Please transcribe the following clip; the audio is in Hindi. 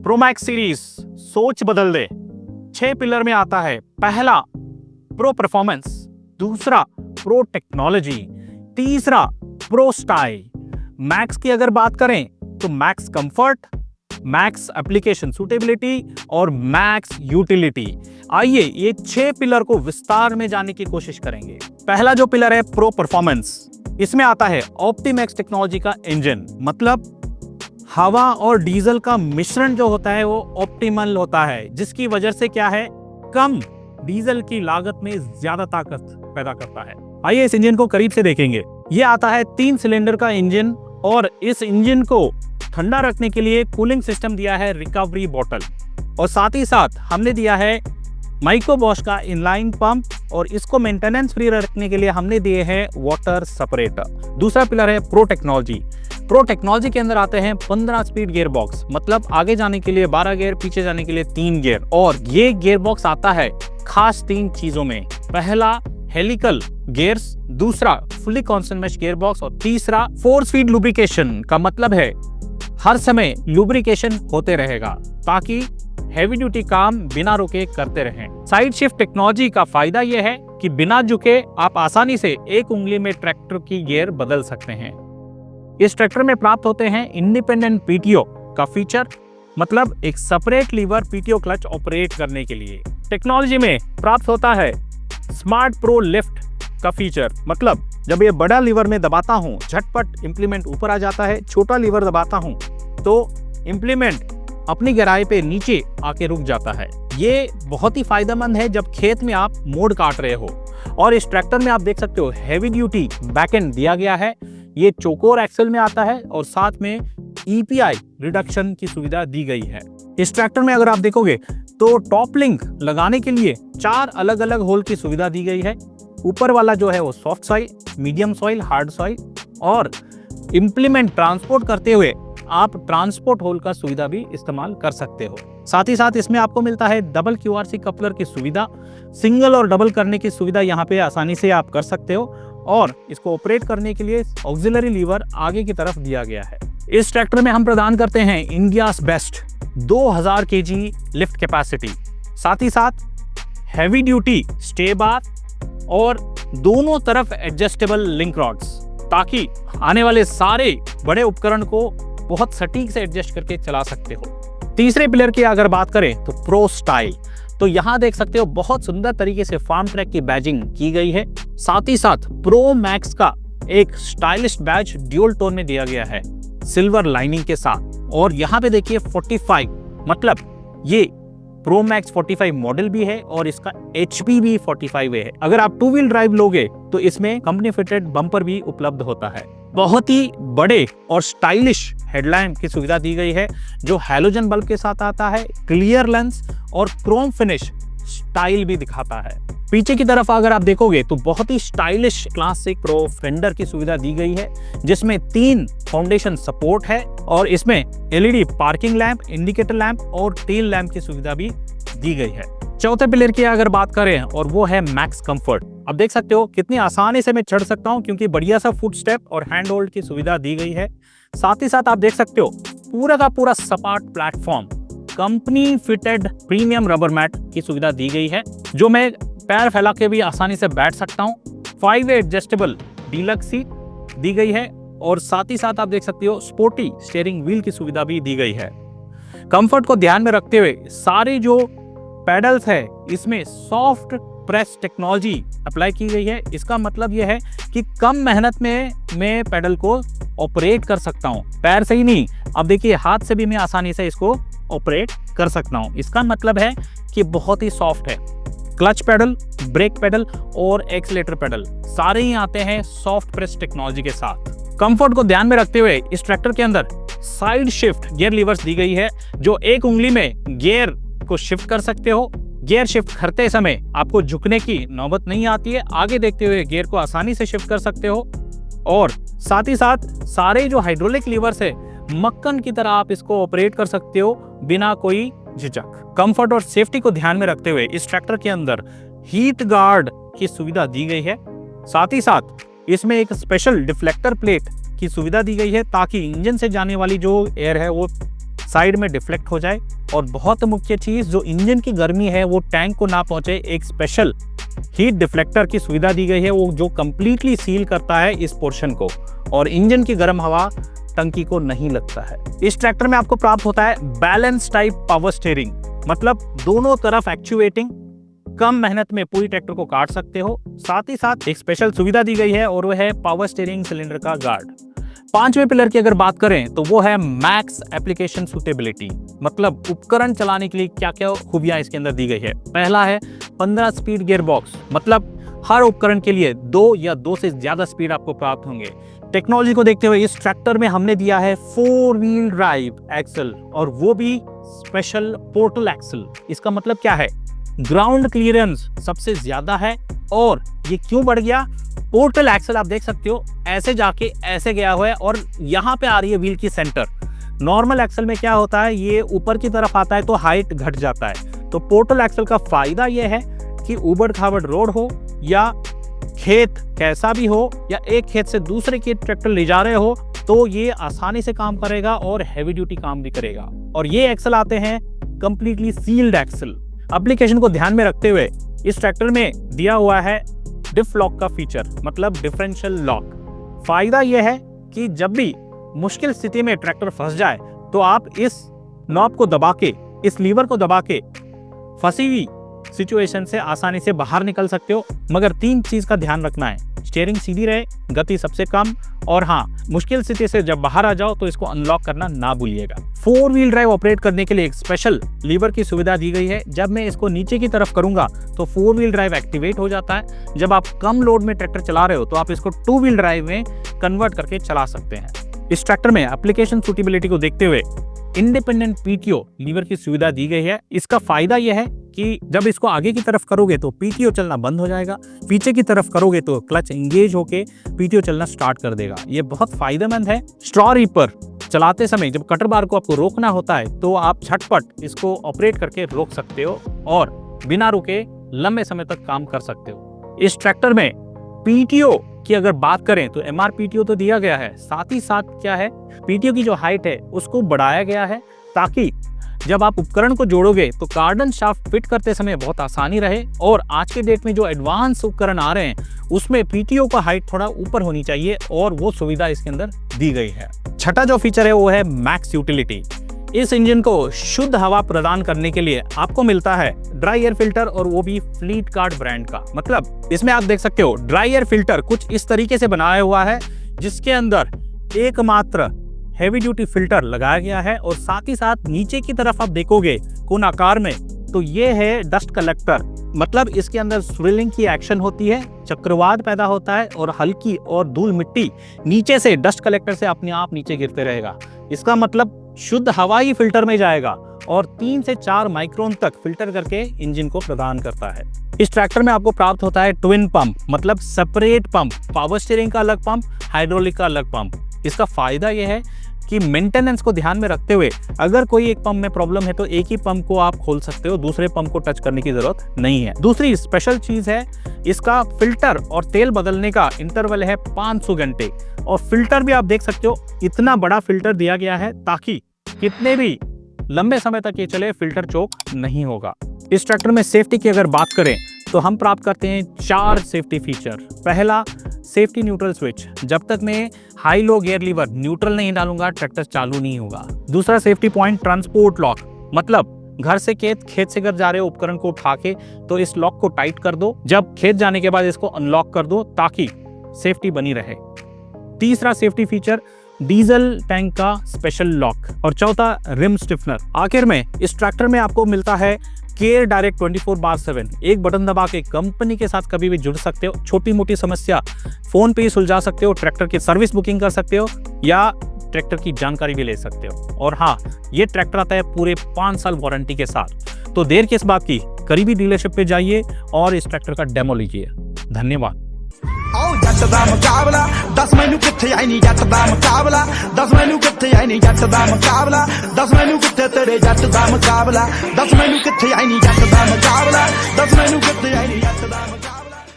प्रोमैक्स सीरीज सोच बदल दे 6 पिलर में आता है। पहला प्रो परफॉर्मेंस, दूसरा प्रो टेक्नोलॉजी, तीसरा प्रो स्टाइल। मैक्स की अगर बात करें तो max comfort, max application suitability और मैक्स यूटिलिटी। आइए ये 6 पिलर को विस्तार में जानने की कोशिश करेंगे। पहला जो पिलर है प्रो परफॉर्मेंस, इसमें आता है ऑप्टिमैक्स टेक्नोलॉजी का इंजन। मतलब हवा और डीजल का मिश्रण जो होता है वो ऑप्टिमल होता है, जिसकी वजह से क्या है, कम डीजल की लागत में ज्यादा ताकत पैदा करता है। आइए इस इंजन को करीब से देखेंगे। ये आता है 3 सिलेंडर का इंजन और इस इंजन को ठंडा रखने के लिए कूलिंग सिस्टम दिया है रिकवरी बॉटल, और साथ ही साथ हमने दिया है माइक्रो बॉश का इनलाइन पंप, और इसको मेंटेनेंस फ्री रखने के लिए हमने दिए हैं वाटर सेपरेटर। दूसरा पिलर है प्रो टेक्नोलॉजी। प्रो टेक्नोलॉजी के अंदर आते हैं 15 स्पीड गियर बॉक्स, मतलब आगे जाने के लिए 12 गियर, पीछे जाने के लिए 3 गियर। और ये गियर बॉक्स आता है खास 3 चीजों में। पहला हेलिकल गियर्स, दूसरा fully constant mesh gear box, और तीसरा 4 स्पीड लुब्रिकेशन का मतलब है हर समय लुब्रिकेशन होते रहेगा ताकि हेवी ड्यूटी काम बिना रुके करते रहें। साइड शिफ्ट टेक्नोलॉजी का फायदा यह है कि बिना झुके आप आसानी से एक उंगली में ट्रैक्टर की गियर बदल सकते हैं। इस ट्रैक्टर में प्राप्त होते हैं इंडिपेंडेंट पीटीओ का फीचर, मतलब एक separate lever PTO clutch operate करने के लिए। टेक्नोलॉजी में प्राप्त होता है स्मार्ट प्रो लिफ्ट का फीचर, मतलब जब ये बड़ा लीवर में दबाता हूँ झटपट इंप्लीमेंट ऊपर आ जाता है, छोटा लीवर दबाता हूँ तो इंप्लीमेंट अपनी गहराई पे नीचे आके रुक जाता है। ये बहुत ही फायदेमंद है जब खेत में आप मोड़ काट रहे हो। और इस ट्रैक्टर में आप देख सकते हो हैवी ड्यूटी बैकएंड दिया गया है। ये चोकोर एक्सेल में आता है और साथ में ईपीआई रिडक्शन की सुविधा दी गई है। इस ट्रैक्टर में अगर आप देखोगे तो टॉप लिंक लगाने के लिए 4 अलग अलग होल की सुविधा दी गई है। ऊपर वाला जो है वो soft soil, medium soil, hard soil, और इंप्लीमेंट ट्रांसपोर्ट करते हुए आप ट्रांसपोर्ट होल का सुविधा भी इस्तेमाल कर सकते हो। साथ ही साथ इसमें आपको मिलता है डबल क्यूआरसी कपलर की सुविधा। सिंगल और डबल करने की सुविधा यहाँ पे आसानी से आप कर सकते हो, और इसको ऑपरेट करने के लिए ऑक्सिलरी लीवर आगे की तरफ दिया गया है। इस ट्रैक्टर में हम प्रदान करते हैं India's best 2000 KG lift capacity, साथ ही साथ हैवी ड्यूटी स्टे बार और दोनों तरफ एडजस्टेबल लिंक रॉड्स, ताकि आने वाले सारे बड़े उपकरण को बहुत सटीक से एडजस्ट करके चला सकते हो। तीसरे पिलर की अगर बात करें तो प्रो स्टाइल, तो यहां देख सकते हो बहुत सुंदर तरीके से फार्म ट्रैक की बैजिंग की गई है। साथ ही साथ प्रो मैक्स का एक स्टाइलिश बैज ड्यूल टोन में दिया गया है सिल्वर लाइनिंग के साथ। और यहाँ पे देखिए 45, मतलब ये प्रो मैक्स 45 मॉडल भी है और इसका HP भी 45 है। अगर आप 2 व्हील ड्राइव लोगे तो इसमें कंपनी फिटेड बम्पर भी उपलब्ध होता है। बहुत ही बड़े और स्टाइलिश हेडलैम्प की सुविधा दी गई है जो हैलोजन बल्ब के साथ आता है, क्लियर लेंस और क्रोम फिनिश स्टाइल भी दिखाता है। पीछे की तरफ अगर आप देखोगे तो बहुत ही स्टाइलिश क्लासिक प्रो फेंडर की सुविधा दी गई है, जिसमें 3 फाउंडेशन सपोर्ट है, और इसमें LED parking lamp, indicator lamp और टेल लैंप की सुविधा भी दी गई है। चौथे पिलर की अगर बात करें और वो है मैक्स कंफर्ट। अब देख सकते हो कितनी आसानी से मैं चढ़ सकता हूं क्योंकि बढ़िया सा फुट स्टेप और हैंड होल्ड की सुविधा दी गई है। साथ ही साथ आप देख सकते हो पूरा का पूरा सपाट platform, company fitted premium rubber mat की सुविधा दी गई है, जो मैं पैर फैला के भी आसानी से बैठ सकता हूं। 5 एडजस्टेबल डीलक्स सीट दी गई है, और साथ ही साथ आप देख सकते हो स्पोर्टी स्टीयरिंग व्हील की सुविधा भी दी गई है। कंफर्ट को ध्यान में रखते हुए सारे जो पेडल्स है इसमें सॉफ्ट प्रेस टेक्नोलॉजी अप्लाई की गई है। इसका मतलब यह है कि कम मेहनत में मैं पेडल को ऑपरेट कर सकता हूं, पैर से ही नहीं, अब देखिए हाथ से भी मैं आसानी से इसको ऑपरेट कर सकता हूं। इसका मतलब है कि बहुत ही सॉफ्ट है। क्लच पेडल, ब्रेक पेडल और एक्सीलेटर पेडल सारे ही आते हैं सॉफ्ट प्रेस टेक्नोलॉजी के साथ। कंफर्ट को ध्यान में रखते हुए इस ट्रैक्टर के अंदर साइड शिफ्ट गियर लीवर्स दी गई है, जो एक उंगली में गियर को शिफ्ट कर सकते हो। गियर शिफ्ट करते समय आपको झुकने की नौबत नहीं आती है, आगे देखते हुए गियर को आसानी से शिफ्ट कर सकते हो। और साथ ही साथ सारे जो हाइड्रोलिक लीवर्स है मक्खन की तरह आप इसको ऑपरेट कर सकते हो बिना कोई झिझक। कंफर्ट और सेफ्टी को ध्यान में रखते हुए इस ट्रैक्टर के अंदर हीट गार्ड की सुविधा दी गई है। साथ ही साथ इसमें एक स्पेशल डिफ्लेक्टर प्लेट की सुविधा दी गई है ताकि इंजन से जाने वाली जो एयर है वो साइड में डिफ्लेक्ट हो जाए, और बहुत मुख्य चीज जो इंजन की गर्मी है वो टैंक को ना पहुंचे, एक स्पेशल हीट डिफ्लेक्टर की सुविधा दी गई है, वो जो कंप्लीटली सील करता है इस पोर्शन को, और इंजन की गर्म हवा टंकी को नहीं लगता है। इस ट्रैक्टर में आपको प्राप्त होता है बैलेंस टाइप पावर स्टीयरिंग, मतलब दोनों तरफ एक्चुएटिंग, कम मेहनत में पूरी ट्रैक्टर को काट सकते हो। साथ ही साथ एक स्पेशल सुविधा दी गई है और वो है पावर स्टीयरिंग सिलेंडर का गार्ड। पांचवें पिलर की अगर बात करें तो वो है मैक्स एप्लीकेशन सूटेबिलिटी, मतलब उपकरण चलाने के लिए क्या क्या खूबियां इसके अंदर दी गई है। पहला है 15 स्पीड गियर बॉक्स, मतलब हर उपकरण के लिए 2 या 2 से ज्यादा स्पीड आपको प्राप्त होंगे। टेक्नोलॉजी को देखते हुए इस ट्रैक्टर में हमने दिया है 4 व्हील ड्राइव एक्सल, और वो भी स्पेशल पोर्टल एक्सल। इसका मतलब क्या है, ग्राउंड क्लियरेंस सबसे ज्यादा है। और ये क्यों बढ़ गया, पोर्टल एक्सल आप देख सकते हो ऐसे जाके ऐसे गया हुआ है और यहाँ पे आ रही है व्हील की सेंटर। नॉर्मल एक्सल में क्या होता है, ये ऊपर की तरफ आता है तो हाइट घट जाता है। तो पोर्टल एक्सल का फायदा ये है कि उबड़ खाबड़ रोड हो या खेत कैसा भी हो, या एक खेत से दूसरे खेत ट्रैक्टर ले जा रहे हो, तो ये आसानी से काम करेगा और हैवी ड्यूटी काम भी करेगा। और ये एक्सल आते हैं कंप्लीटली सील्ड एक्सल। एप्लीकेशन को ध्यान में रखते हुए इस ट्रैक्टर में दिया हुआ है डिफ लॉक का फीचर, मतलब डिफरेंशियल लॉक। फायदा यह है कि जब भी मुश्किल स्थिति में ट्रैक्टर फंस जाए तो आप इस नॉब को दबा के, इस लीवर को दबा के फंसी हुई सिचुएशन से आसानी से बाहर निकल सकते हो। मगर 3 चीज का ध्यान रखना है, स्टीयरिंग सीधी रहे, गति सबसे कम, और हाँ, मुश्किल स्थिति से जब बाहर आ जाओ तो इसको अनलॉक करना ना भूलिएगा। 4 व्हील ड्राइव ऑपरेट करने के लिए एक स्पेशल लीवर की सुविधा दी गई है। जब मैं इसको नीचे की तरफ करूंगा तो 4 व्हील ड्राइव एक्टिवेट हो जाता है। जब आप कम लोड में ट्रैक्टर चला रहे हो तो आप इसको 2 व्हील ड्राइव में कन्वर्ट करके चला सकते हैं। इस ट्रैक्टर में एप्लीकेशन सूटेबिलिटी को देखते हुए इंडिपेंडेंट पीटीओ लीवर की सुविधा दी गई है। इसका फायदा यह है कि जब इसको आगे की तरफ करोगे तो पीटीओ चलना बंद हो जाएगा, पीछे की तरफ करोगे तो क्लच एंगेज होके पीटीओ चलना स्टार्ट कर देगा। ये बहुत फायदेमंद है। स्ट्रॉ रीपर चलाते समय जब कटर बार को आपको रोकना होता है तो आप झटपट इसको ऑपरेट करके रोक सकते हो और बिना रुके लंबे समय तक काम कर सकते हो। इस ट्रैक्टर में पीटीओ की अगर बात करें तो एमआर पीटीओ तो दिया गया है, साथ ही साथ क्या है, पीटीओ की जो हाइट है उसको बढ़ाया गया है ताकि जब आप उपकरण को जोड़ोगे तो कार्डन शाफ्ट फिट करते समय बहुत आसानी रहे। और आज के डेट में जो एडवांस उपकरण आ रहे हैं उसमें पीटीओ का हाइट थोड़ा ऊपर होनी चाहिए, और वो सुविधा इसके अंदर दी गई है। छठा जो फीचर है वो है मैक्स यूटिलिटी। इस इंजन को शुद्ध हवा प्रदान करने के लिए आपको मिलता है ड्राई एयर फिल्टर, और वो भी फ्लीट कार्ड ब्रांड का। मतलब इसमें आप देख सकते हो ड्राई एयर फिल्टर कुछ इस तरीके से बनाया हुआ है जिसके अंदर एकमात्र हेवी ड्यूटी फिल्टर लगाया गया है, और साथ ही साथ नीचे की तरफ आप देखोगे कोन आकार में तो ये है डस्ट कलेक्टर। मतलब इसके अंदर स्विलिंग की एक्शन होती है, चक्रवात पैदा होता है और हल्की और धूल मिट्टी नीचे से डस्ट कलेक्टर से अपने आप नीचे गिरते रहेगा। इसका मतलब शुद्ध हवा ही फिल्टर में जाएगा और 3 से 4 माइक्रोन तक फिल्टर करके इंजन को प्रदान करता है। इस ट्रैक्टर में आपको प्राप्त होता है ट्विन पंप, मतलब सेपरेट पंप, पावर स्टीयरिंग का अलग पंप, हाइड्रोलिक का अलग पंप। इसका फायदा यह है कि मेंटेनेंस को ध्यान में रखते हुए अगर कोई एक पंप में प्रॉब्लम है तो एक ही पंप को आप खोल सकते हो, दूसरे पंप को टच करने की जरूरत नहीं है। दूसरी स्पेशल चीज है इसका फिल्टर और तेल बदलने का इंटरवल है 500 घंटे, और फिल्टर भी आप देख सकते हो इतना बड़ा फिल्टर दिया गया है ताकि कितने भी लंबे समय तक ये चले, फिल्टर चोक नहीं होगा। इस ट्रैक्टर में सेफ्टी की अगर बात करें तो हम प्राप्त करते हैं 4 सेफ्टी फीचर। पहला, सेफ्टी न्यूट्रल स्विच, जब तक मैं high low gear lever neutral नहीं डालूंगा ट्रैक्टर चालू नहीं होगा। दूसरा सेफ्टी पॉइंट ट्रांसपोर्ट लॉक, मतलब घर से खेत, खेत से घर जा रहे हो उपकरण को उठा के तो इस लॉक को टाइट कर दो, जब खेत जाने के बाद इसको अनलॉक कर दो ताकि सेफ्टी बनी रहे। तीसरा सेफ्टी फीचर डीजल टैंक का स्पेशल लॉक, और चौथा रिम स्टिफनर। आखिर में इस ट्रैक्टर में आपको मिलता है केयर डायरेक्ट 24/7। एक बटन दबा के कंपनी के साथ कभी भी जुड़ सकते हो, छोटी मोटी समस्या फोन पे ही सुलझा सकते हो, ट्रैक्टर की सर्विस बुकिंग कर सकते हो या ट्रैक्टर की जानकारी भी ले सकते हो। और हाँ, ये ट्रैक्टर आता है पूरे 5 साल वारंटी के साथ। तो देर किस बात की, करीबी डीलरशिप पे जाइए और इस ट्रैक्टर का डेमो लीजिए। धन्यवाद। आओ जट दा मुकाबला, 10 मैनू किथे आई नी जट दा मुकाबला, 10 मैनू किथे आई नी जट दा मुकाबला, 10 मैनू किथे तेरे जट दा मुकाबला, 10 मैनू किथे आई नी जट दा मुकाबला, 10 मैनू किथे आई नी जट दा मुकाबला।